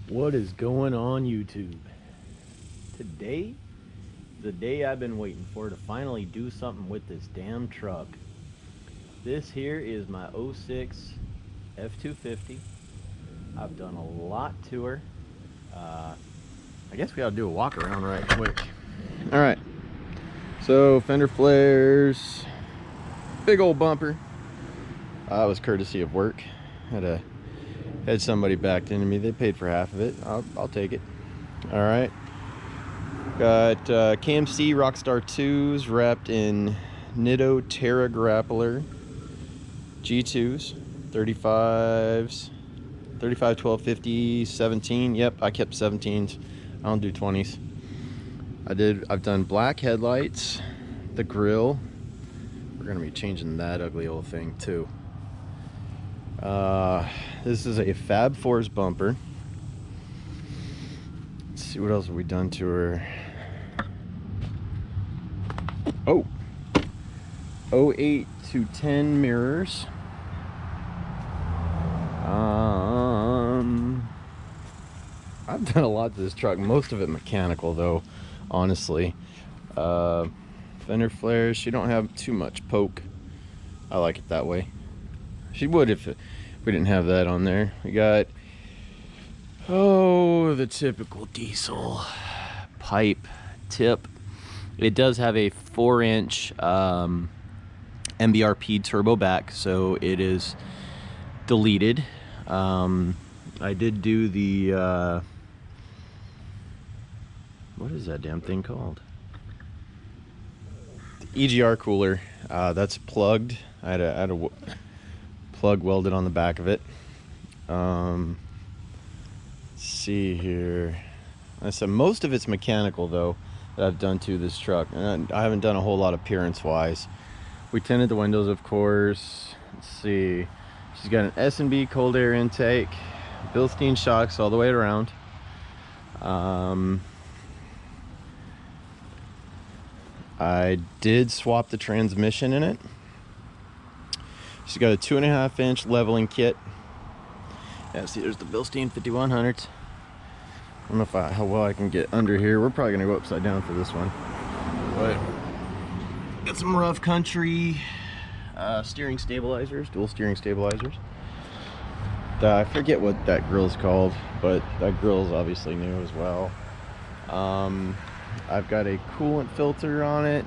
What is going on, YouTube? Today, the day I've been waiting for to finally do something with this damn truck. This here is my 06 F250. I've done a lot to her. I guess we ought to do a walk around right quick. All right. So Fender Flares, big old bumper. That was courtesy of work. Had somebody backed into me. They paid for half of it. I'll take it. All right. Got KMC Rockstar 2s wrapped in Nitto Terra Grappler G2s, 35s, 35, 12, 50, 17. Yep, I kept 17s. I don't do 20s. I've done black headlights, the grill. We're gonna be changing that ugly old thing too. This is a Fab Fours bumper. Let's see what else have we done to her. Oh, 08 to 10 mirrors. I've done a lot to this truck. Most of it mechanical, though. Honestly, Fender Flares. She don't have too much poke. I like it that way. She would if we didn't have that on there. We got the typical diesel pipe tip. It does have a 4-inch MBRP turbo back, so it is deleted. I did do the what is that damn thing called? The EGR cooler. That's plugged. I had a plug welded on the back of it. Let's see here. I said most of it's mechanical though that I've done to this truck, and I haven't done a whole lot appearance wise. We tinted the windows, of course. Let's see. She's got an S&B cold air intake, Bilstein shocks all the way around. I did swap the transmission in it. She's got a 2.5-inch leveling kit. Yeah, see, there's the Bilstein 5100s. I don't know how well I can get under here. We're probably gonna go upside down for this one. But got some rough country steering stabilizers, dual steering stabilizers. I forget what that grill's called, but that grill's obviously new as well. I've got a coolant filter on it.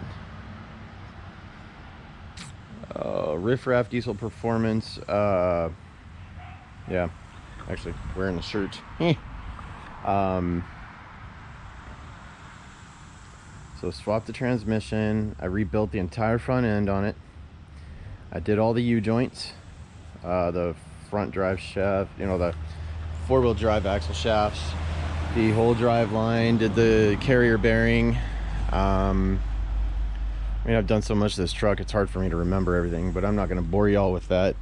Riff Raff Diesel Performance. Yeah, actually wearing the shirt. So swapped the transmission. I rebuilt the entire front end on it. I did all the U-joints, the front drive shaft, you know, the four-wheel drive axle shafts, the whole drive line, did the carrier bearing. I mean, I've done so much of this truck, it's hard for me to remember everything, but I'm not going to bore y'all with that.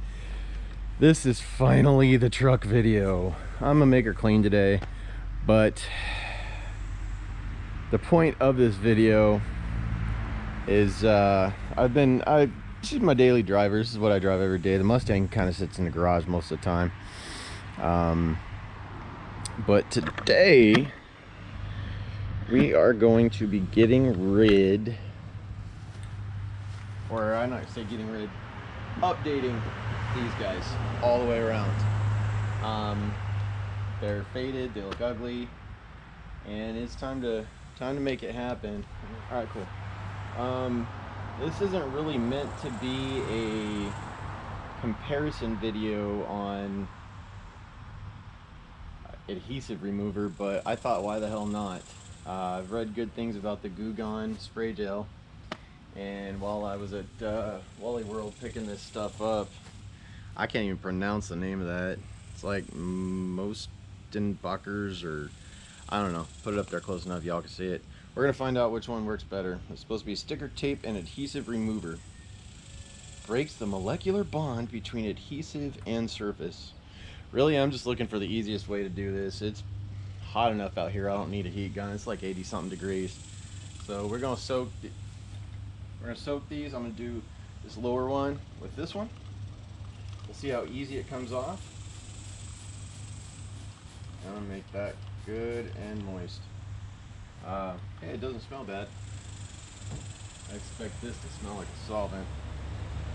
This is finally the truck video. I'm gonna make her clean today, but the point of this video is she's my daily driver. This is what I drive every day. The Mustang kind of sits in the garage most of the time. But today we are going to be getting rid, or I'm not gonna say getting rid, updating these guys all the way around. They're faded, they look ugly, and it's time to make it happen. All right, cool. This isn't really meant to be a comparison video on adhesive remover, but I thought, why the hell not? I've read good things about the Goo Gun Spray Gel, and while I was at Wally World picking this stuff up, I can't even pronounce the name of that. It's like Mostenbachers, or I don't know. Put it up there close enough y'all can see it. We're gonna find out which one works better. It's supposed to be sticker tape and adhesive remover. Breaks the molecular bond between adhesive and surface. Really, I'm just looking for the easiest way to do this. It's hot enough out here. I don't need a heat gun. It's like 80 something degrees. So we're gonna soak these. I'm gonna do this lower one with this one. We'll see how easy it comes off. want to make that good and moist. Hey, it doesn't smell bad. I expect this to smell like a solvent.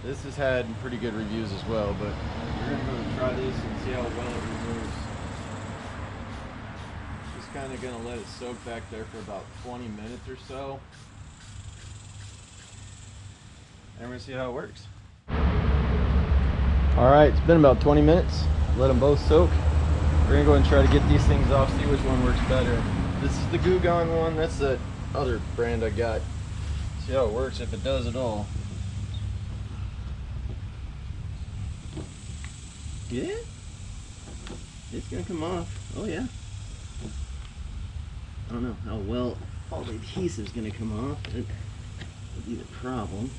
This has had pretty good reviews as well, but we're going to go try this and see how well it removes. Just kind of going to let it soak back there for about 20 minutes or so. And we're going to see how it works. Alright, it's been about 20 minutes. Let them both soak. We're going to go and try to get these things off, see which one works better. This is the Goo Gun one. That's the other brand I got. See how it works, if it does at all. Yeah? It's going to come off. Oh yeah. I don't know how well all the adhesive's going to come off. That would be the problem.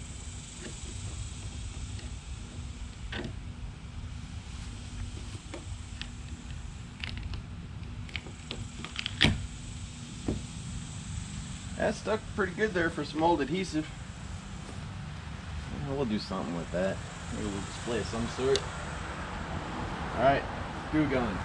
That stuck pretty good there for some old adhesive. We'll do something with that. Maybe we'll display of some sort. Alright, Goo Gun.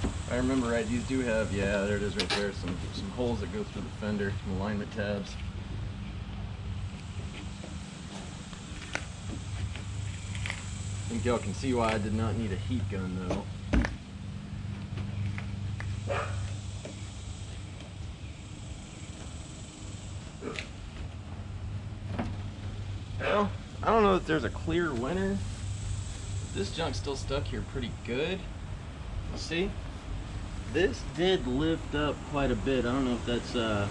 If I remember right, these do have, yeah, there it is right there, some holes that go through the fender, some alignment tabs. I think y'all can see why I did not need a heat gun though. Well, I don't know that there's a clear winner. This junk's still stuck here pretty good. See? This did lift up quite a bit. I don't know if that's a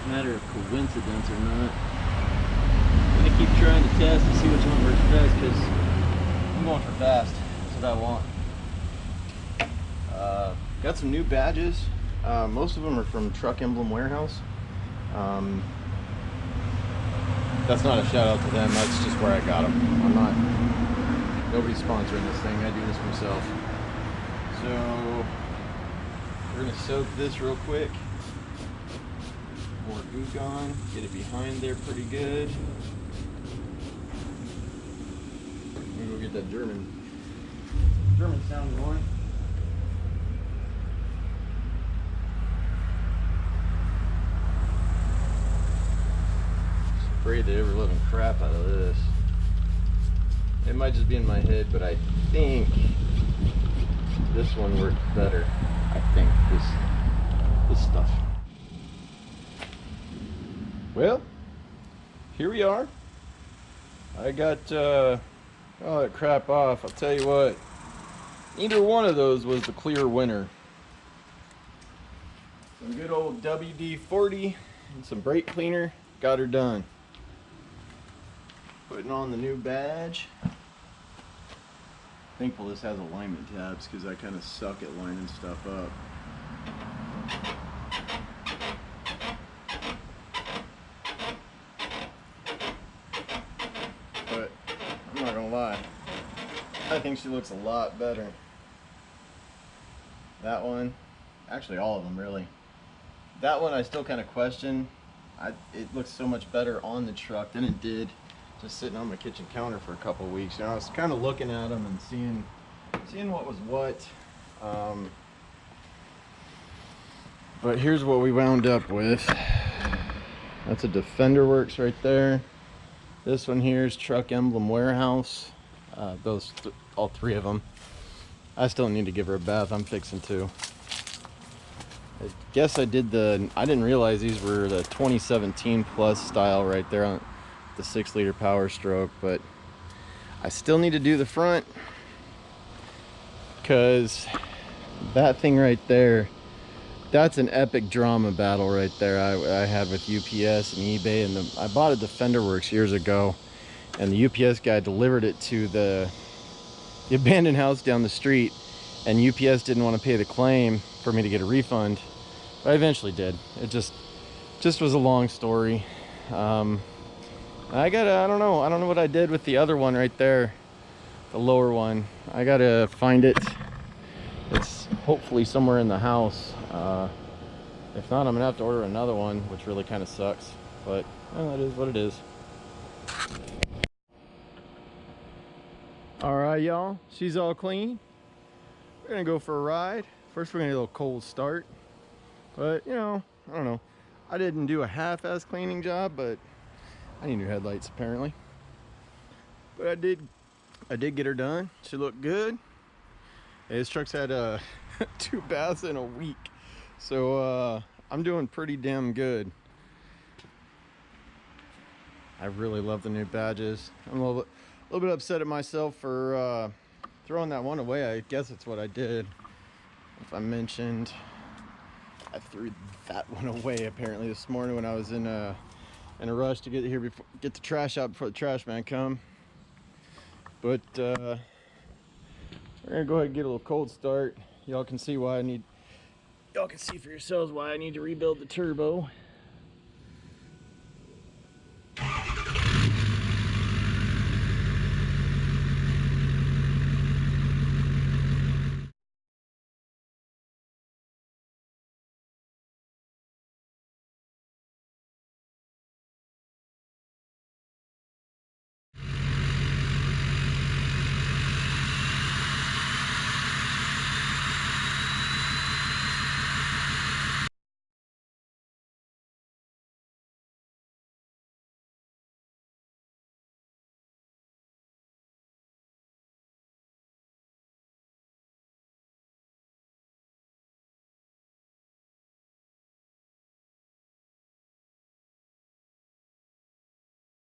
matter of coincidence or not. I'm gonna keep trying to test to see which one works best because I'm going for fast. That's what I want. Got some new badges. Most of them are from Truck Emblem Warehouse. That's not a shout out to them. That's just where I got them. I'm not. Nobody's sponsoring this thing. I do this myself. So we're gonna soak this real quick. More Goo Gun. Get it behind there pretty good. I'm gonna go get that German sound going. Afraid the ever living crap out of this. It might just be in my head, but I think this one works better. I think this stuff. Well, here we are. I got all that crap off. I'll tell you what, neither one of those was the clear winner. Some good old WD-40 and some brake cleaner got her done. Putting on the new badge. Thankful this has alignment tabs because I kind of suck at lining stuff up. But I'm not gonna lie, I think she looks a lot better. That one, actually all of them really. That one I still kind of question. It looks so much better on the truck than it did just sitting on my kitchen counter for a couple of weeks. You know, I was kind of looking at them and seeing what was what. But here's what we wound up with. That's a Defender Works right there. This one here is Truck Emblem Warehouse. All three of them. I still need to give her a bath. I'm fixing to. I guess I didn't realize these were the 2017 plus style right there on the 6-liter Powerstroke, but I still need to do the front because that thing right there, that's an epic drama battle right there I had with UPS and eBay. And I bought a Defender Works years ago, and the UPS guy delivered it to the abandoned house down the street, and UPS didn't want to pay the claim for me to get a refund, but I eventually did. It just was a long story. I don't know what I did with the other one right there, the lower one. I gotta find it. It's hopefully somewhere in the house. If not, I'm gonna have to order another one, which really kind of sucks. But it is what it is. All right, y'all. She's all clean. We're gonna go for a ride. First, we're gonna do a little cold start. But you know, I don't know. I didn't do a half-ass cleaning job, but I need new headlights apparently. But I did get her done. She looked good. Hey, this truck's had 2 baths in a week, so I'm doing pretty damn good. I really love the new badges. I'm a little bit upset at myself for throwing that one away. I guess that's what I did. If I mentioned, I threw that one away apparently this morning when I was in a rush to get here before get the trash out before the trash man come. But we're gonna go ahead and get a little cold start. Y'all can see why I need. Y'all can see for yourselves why I need to rebuild the turbo.